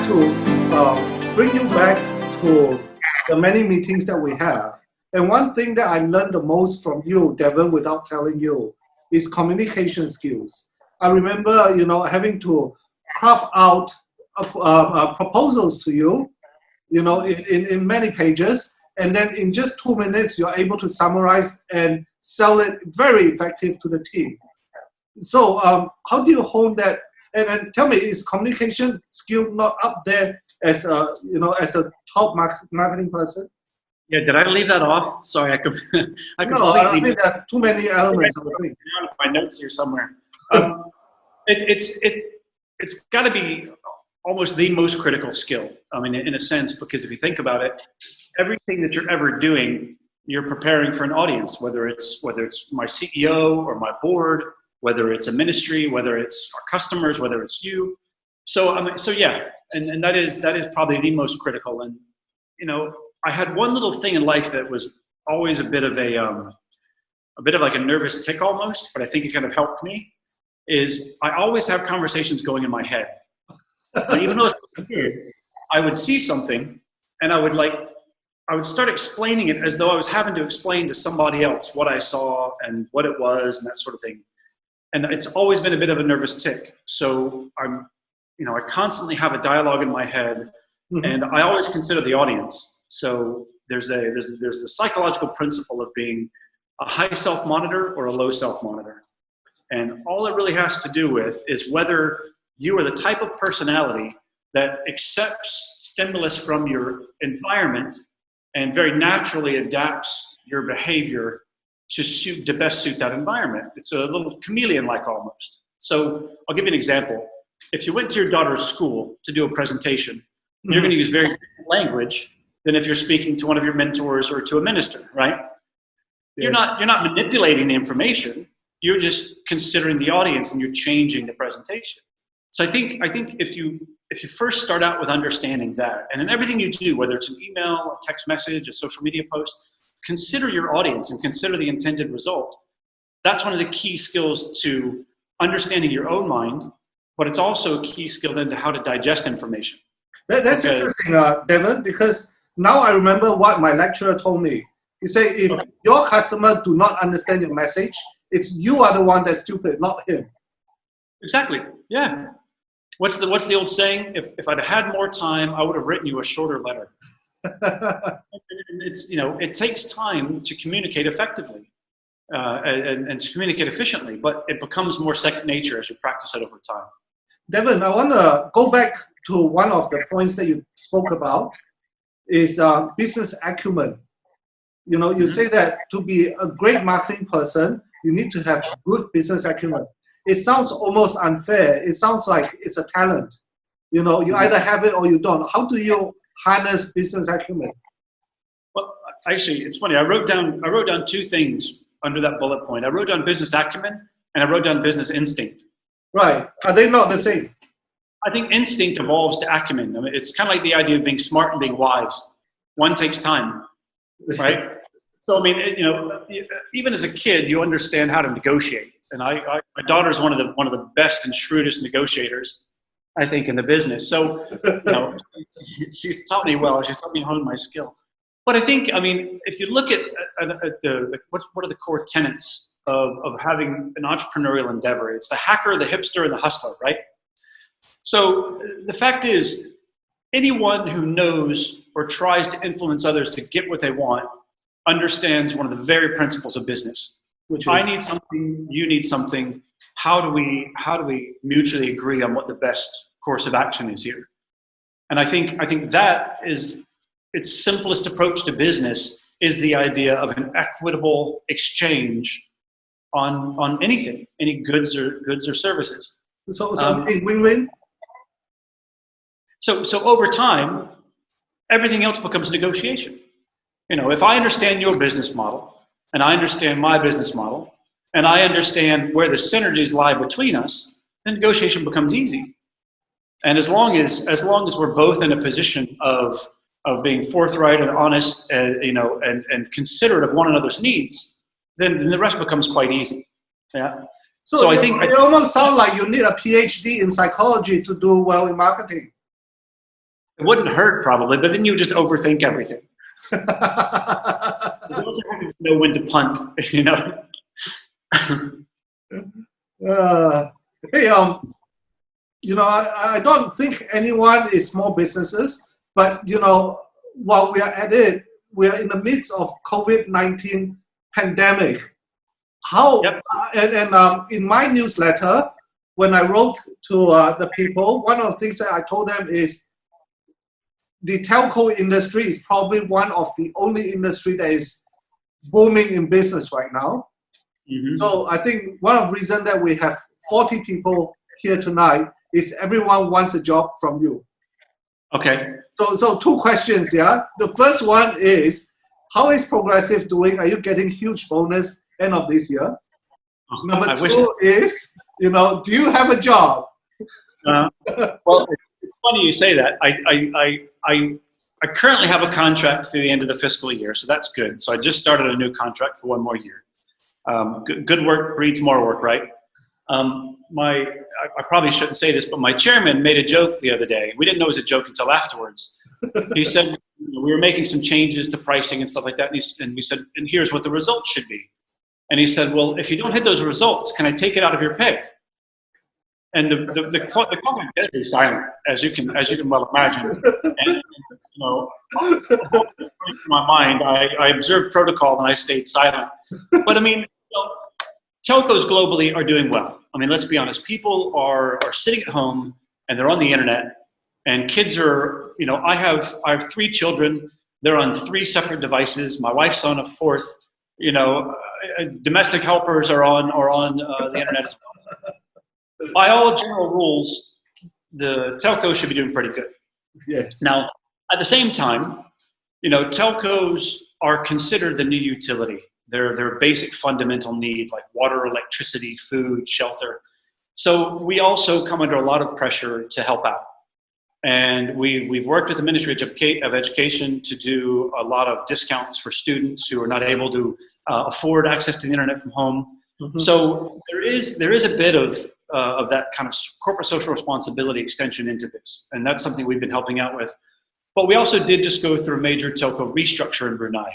to bring you back to the many meetings that we have. And one thing that I learned the most from you, Devin, without telling you, is communication skills. I remember, having to craft out proposals to you, in many pages, and then in just 2 minutes, you're able to summarize and sell it very effective to the team. So how do you hone that? And tell me, is communication skill not up there as as a top marketing person? Yeah, did I leave that off? Sorry, I completely. No, I think there are too many elements of the thing. My notes here somewhere. It's got to be almost the most critical skill. I mean, in a sense, because if you think about it, everything that you're ever doing, you're preparing for an audience. Whether it's my CEO or my board, whether it's a ministry, whether it's our customers, whether it's you. So yeah, and that is probably the most critical. And I had one little thing in life that was always a bit of like a nervous tick almost, but I think it kind of helped me. Is I always have conversations going in my head. And even though I was a kid, I would see something and I would start explaining it as though I was having to explain to somebody else what I saw and what it was and that sort of thing. And it's always been a bit of a nervous tick. So I constantly have a dialogue in my head, and I always consider the audience. So there's a psychological principle of being a high self-monitor or a low self-monitor. And all it really has to do with is whether you are the type of personality that accepts stimulus from your environment and very naturally adapts your behavior to best suit that environment. It's a little chameleon-like almost. So I'll give you an example. If you went to your daughter's school to do a presentation, you're going to use very different language than if you're speaking to one of your mentors or to a minister, right? Yeah. You're not manipulating the information. You're just considering the audience and you're changing the presentation. So I think if you first start out with understanding that, and in everything you do, whether it's an email, a text message, a social media post, consider your audience and consider the intended result. That's one of the key skills to understanding your own mind, but it's also a key skill then to how to digest information. That's interesting, Devin, because now I remember what my lecturer told me. He said, if your customer do not understand your message, it's you are the one that's stupid, not him. Exactly. Yeah. What's the old saying? If I'd had more time, I would have written you a shorter letter. It takes time to communicate effectively and to communicate efficiently, but it becomes more second nature as you practice it over time. Devin, I want to go back to one of the points that you spoke about is business acumen. You say that to be a great marketing person, you need to have good business acumen. It sounds almost unfair. It sounds like it's a talent. You either have it or you don't. How do you harness business acumen? Well, actually, it's funny. I wrote down two things under that bullet point. I wrote down business acumen and I wrote down business instinct. Right. Are they not the same? I think instinct evolves to acumen. I mean, it's kind of like the idea of being smart and being wise. One takes time, right? So, I mean, even as a kid, you understand how to negotiate. And my daughter's one of the best and shrewdest negotiators, I think, in the business. So, she's taught me well. She's helped me hone my skill. But I think, if you look at what are the core tenets of having an entrepreneurial endeavor? It's the hacker, the hipster, and the hustler, right? So the fact is, anyone who knows or tries to influence others to get what they want understands one of the very principles of business, which is, I need something, you need something. How do we mutually agree on what the best course of action is here? And I think that is its simplest approach to business is the idea of an equitable exchange on anything, any goods or services. So win-win. So over time, everything else becomes negotiation. If I understand your business model and I understand my business model and I understand where the synergies lie between us, then negotiation becomes easy. And as long as we're both in a position of being forthright and honest, and considerate of one another's needs, then the rest becomes quite easy. Yeah. So I think it almost sounds like you need a PhD in psychology to do well in marketing. It wouldn't hurt probably, but then you would just overthink everything. You also have to know when to punt, you know. Hey, you know, I don't think anyone is small businesses, but you know, while we are at it, we are in the midst of COVID-19 pandemic. How Yep. in my newsletter, when I wrote to the people, one of the things that I told them is the telco industry is probably one of the only industry that is booming in business right now. Mm-hmm. So I think one of the reasons that we have 40 people here tonight is everyone wants a job from you. Okay. So two questions, yeah. The first one is, how is Progressive doing? Are you getting huge bonus end of this year? Number two is, you know, do you have a job? Well, it's funny you say that. I currently have a contract through the end of the fiscal year, so that's good. So I just started a new contract for one more year. Good work breeds more work, right? I probably shouldn't say this, but my chairman made a joke the other day. We didn't know it was a joke until afterwards. He said, you know, we were making some changes to pricing and stuff like that, and we said, and here's what the results should be. And he said, well, if you don't hit those results, can I take it out of your pay? And the comment is deadly silent, as you can well imagine. And, you know, in my mind, I observed protocol and I stayed silent. But I mean, you know, telcos globally are doing well. I mean, let's be honest. People are sitting at home and they're on the internet, and kids are, you know, I have 3 children. They're on 3 separate devices. My wife's on a 4th. You know, domestic helpers are on the internet as well. By all general rules, the telcos should be doing pretty good. Yes. Now, at the same time, you know, telcos are considered the new utility. They're a basic fundamental need like water, electricity, food, shelter. So we also come under a lot of pressure to help out. And we've worked with the Ministry of Education to do a lot of discounts for students who are not able to afford access to the internet from home. Mm-hmm. So there is a bit of that kind of corporate social responsibility extension into this, and that's something we've been helping out with. But we also did just go through a major telco restructure in Brunei.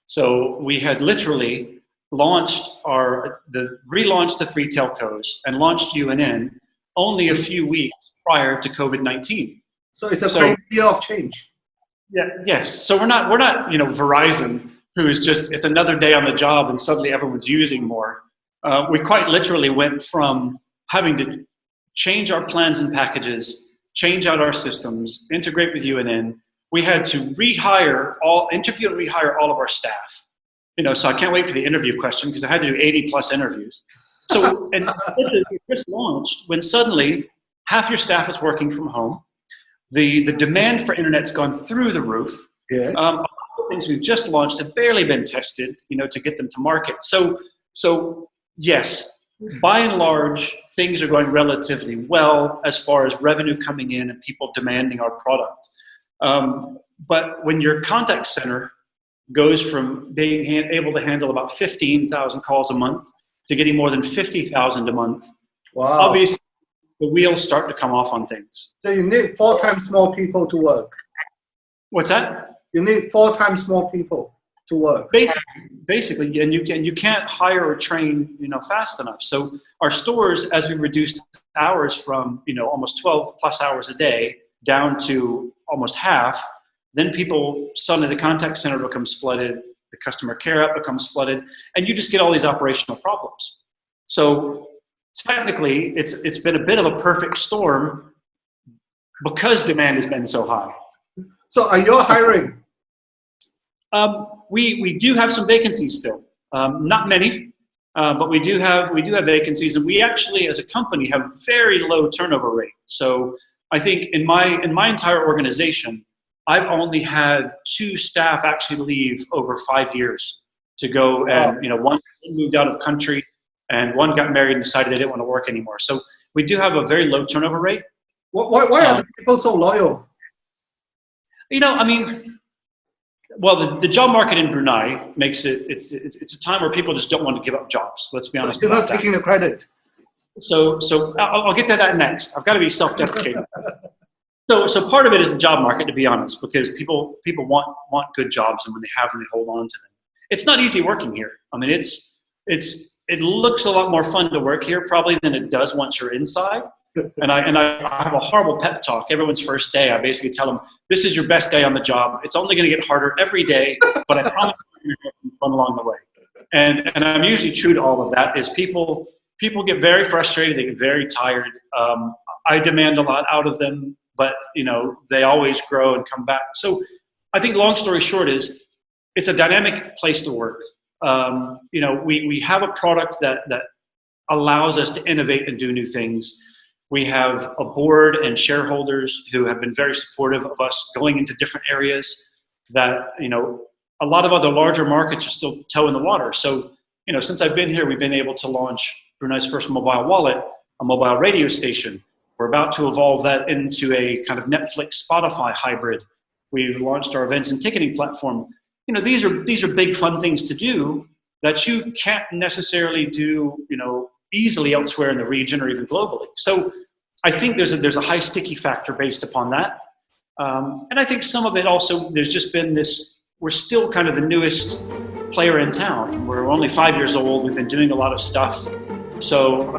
So we had literally relaunched the 3 telcos and launched UNN only a few weeks prior to COVID-19. So it's a crazy year of change. Yeah. Yes. So we're not you know, Verizon, who is just, it's another day on the job and suddenly everyone's using more. We quite literally went from having to change our plans and packages, change out our systems, integrate with UNN. We had to interview and rehire all of our staff. You know, so I can't wait for the interview question because I had to do 80+ interviews. So, and we just launched when suddenly half your staff is working from home. The demand for internet's gone through the roof. Yes. A lot of things we've just launched have barely been tested, you know, to get them to market. So yes, by and large, things are going relatively well as far as revenue coming in and people demanding our product. But when your contact center goes from being able to handle about 15,000 calls a month to getting more than 50,000 a month, wow. Obviously the wheels start to come off on things. So you need 4 times more people to work. What's that? You need 4 times more people to work. Basically, and you can't hire or train, you know, fast enough. So our stores, as we reduced hours from, you know, almost 12+ hours a day down to almost half, then suddenly the contact center becomes flooded, the customer care app becomes flooded, and you just get all these operational problems. So technically, it's been a bit of a perfect storm because demand has been so high. So are you hiring? We do have some vacancies still. Not many, but we do have vacancies, and we actually, as a company, have very low turnover rate. So I think in my entire organization, I've only had 2 staff actually leave over 5 years to go, and you know, one moved out of country, and one got married and decided they didn't want to work anymore. So we do have a very low turnover rate. Why are the people so loyal? You know, I mean, well, the job market in Brunei makes it's a time where people just don't want to give up jobs. Let's be honest. You're not taking the credit. So I'll get to that next. I've got to be self-deprecating. So part of it is the job market, to be honest, because people want good jobs, and when they have them, they hold on to them. It's not easy working here. I mean, it looks a lot more fun to work here probably than it does once you're inside. And I have a horrible pep talk. Everyone's first day, I basically tell them, this is your best day on the job. It's only going to get harder every day, but I promise you're going to have fun along the way. And I'm usually true to all of that. Is people get very frustrated. They get very tired. I demand a lot out of them, but they always grow and come back. So I think long story short is it's a dynamic place to work. We have a product that allows us to innovate and do new things. We have a board and shareholders who have been very supportive of us going into different areas that, a lot of other larger markets are still toe in the water. So, since I've been here, we've been able to launch Brunei's first mobile wallet, a mobile radio station. We're about to evolve that into a kind of Netflix, Spotify hybrid. We've launched our events and ticketing platform. These are big fun things to do that you can't necessarily do, easily elsewhere in the region or even globally. So I think there's a high sticky factor based upon that. And I think some of it also, there's just been this, we're still kind of the newest player in town. We're only 5 years old. We've been doing a lot of stuff. So